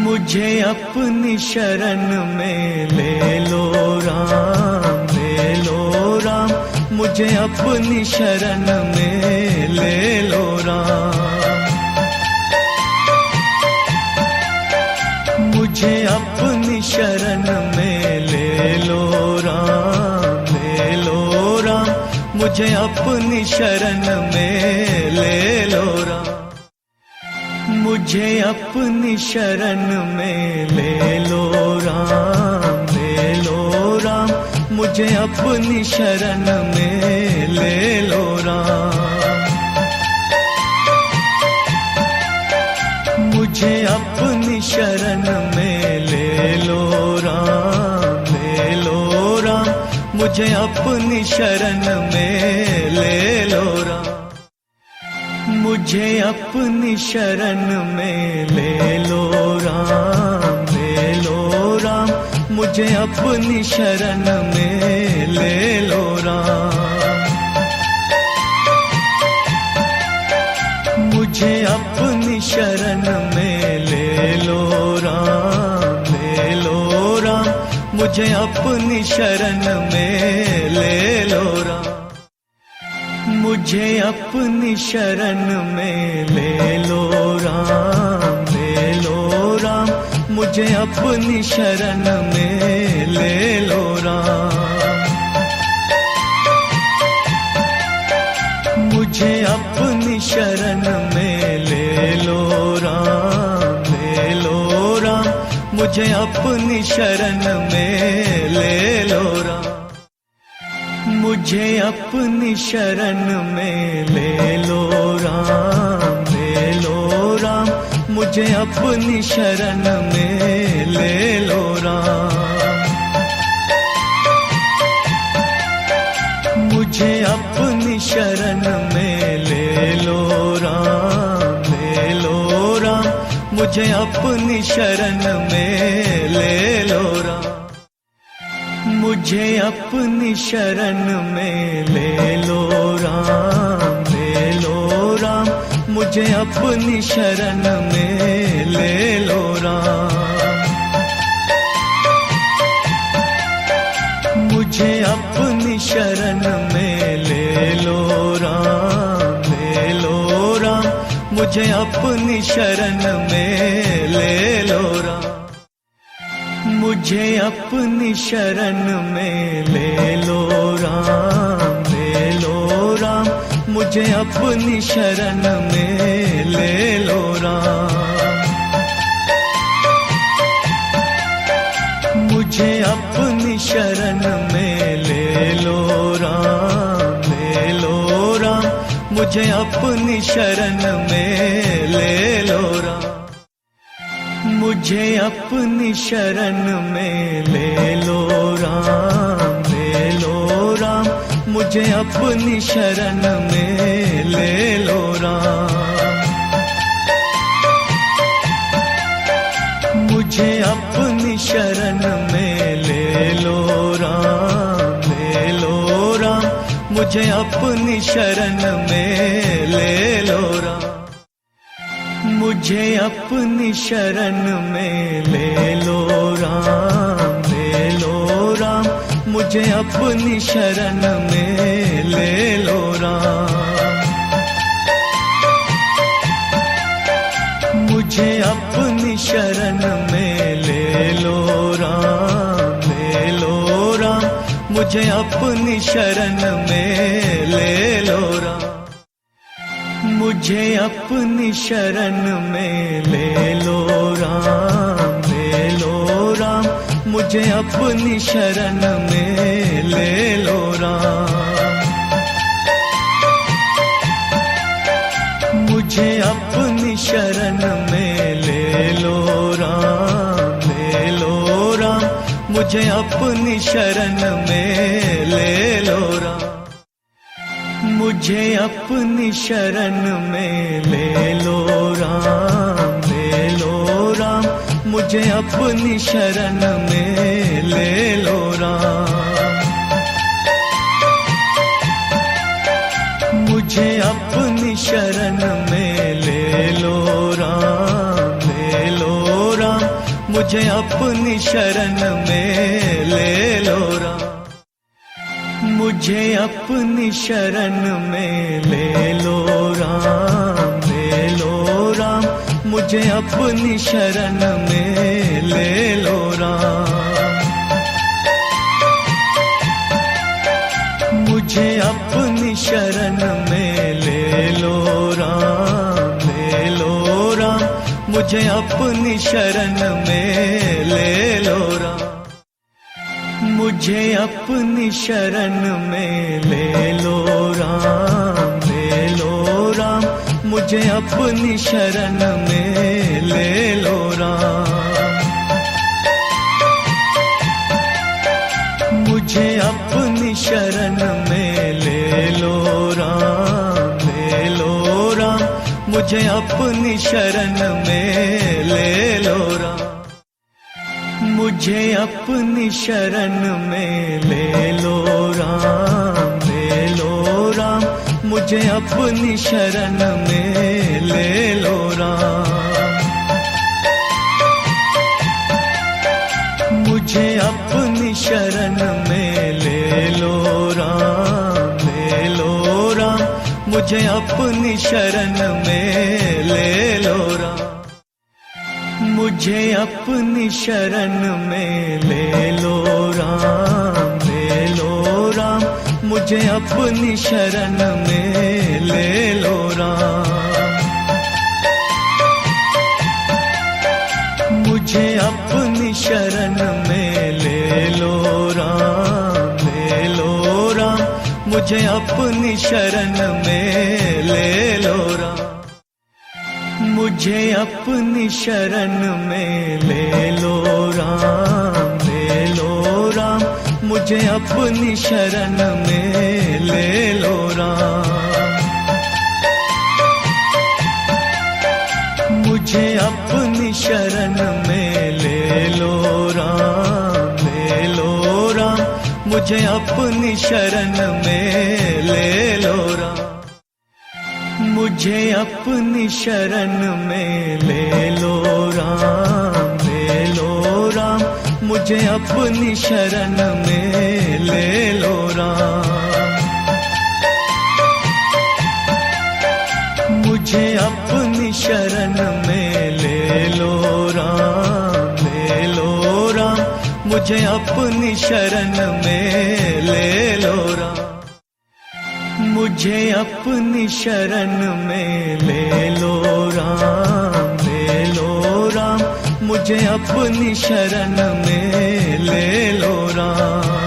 मुझे अपनी शरण में ले लो राम, ले लो राम। मुझे अपनी शरण में ले लो राम। मुझे अपनी शरण में ले लो राम, ले लो राम। मुझे अपनी शरण में ले लो राम। मुझे अपनी शरण में ले लो राम, ले लो राम। मुझे अपनी शरण में ले लो राम। मुझे अपनी शरण में ले लो राम, ले लो राम। मुझे अपनी शरण में ले लो राम। मुझे अपनी शरण में ले लो राम, ले लो राम। मुझे अपनी शरण में ले लो राम। मुझे अपनी शरण में ले लो राम, ले लो राम। मुझे अपनी शरण में ले लो राम। मुझे अपनी शरण में ले लो राम, ले लो राम। मुझे अपनी शरण में ले लो राम। मुझे अपनी शरण में ले लो राम, ले लो राम। मुझे अपनी शरण में ले लो राम। मुझे अपनी शरण में ले लो राम, ले लो राम। मुझे अपनी शरण में ले लो राम। मुझे अपनी शरण में ले लो राम, ले लो राम। मुझे अपनी शरण में ले लो राम। मुझे अपनी शरण में ले लो राम, ले लो राम। मुझे अपनी शरण में ले लो राम। मुझे अपनी शरण में ले लो राम, ले लो राम। मुझे अपनी शरण में ले लो राम। मुझे अपनी शरण में ले लो राम, ले लो राम। मुझे अपनी शरण में ले लो राम। मुझे अपनी शरण में ले लो राम, ले लो राम। मुझे अपनी शरण में ले लो राम। मुझे अपनी शरण में ले लो राम, ले लो राम। मुझे अपनी शरण में ले लो राम। मुझे अपनी शरण में ले लो राम, ले लो राम। मुझे अपनी शरण में ले लो राम। मुझे अपनी शरण में ले लो राम, ले लो राम। मुझे अपनी शरण में ले लो राम। मुझे अपनी शरण में ले लो राम, ले लो राम। मुझे अपनी शरण में ले लो राम। मुझे अपनी शरण में ले लो राम, ले लो राम। मुझे अपनी शरण में ले लो राम। मुझे अपनी शरण में ले लो राम, ले लो राम। मुझे अपनी शरण में ले लो राम। मुझे अपनी शरण में ले लो राम, ले लो राम। मुझे अपनी शरण में ले लो राम। मुझे अपनी शरण में ले लो राम, ले लो राम। मुझे अपनी शरण में ले लो राम। मुझे अपनी शरण में ले लो राम, ले लो राम। मुझे अपनी शरण में ले लो राम। मुझे अपनी शरण में ले लो राम, ले लो राम। मुझे अपनी शरण में ले लो राम। मुझे अपनी शरण में ले लो राम, ले लो राम। मुझे अपनी शरण में ले लो राम। मुझे अपनी शरण में ले लो राम, ले लो राम। मुझे अपनी शरण में ले लो राम। मुझे अपनी शरण में ले लो राम, ले लो राम। मुझे अपनी शरण में ले लो राम। मुझे अपनी शरण में ले लो राम, ले लो राम। मुझे अपनी शरण में ले लो राम। मुझे अपनी शरण में ले लो राम, ले लो राम। मुझे अपनी शरण में ले लो राम। मुझे अपनी शरण में ले लो राम, ले लो राम। मुझे अपनी शरण में ले लो राम। मुझे अपनी शरण में ले लो राम, ले लो राम। मुझे अपनी शरण में ले लो राम। मुझे अपनी शरण में ले लो राम, ले लो राम। मुझे अपनी शरण में ले लो राम। मुझे अपनी शरण में ले लो राम, ले लो राम। मुझे अपनी शरण में ले लो राम। मुझे अपनी शरण में ले लो राम, ले लो राम। मुझे अपनी शरण में ले लो राम। मुझे अपनी शरण में ले लो राम, ले लो राम। मुझे अपनी शरण में ले लो राम।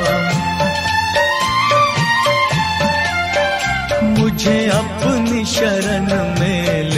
मुझे अपनी शरण में ले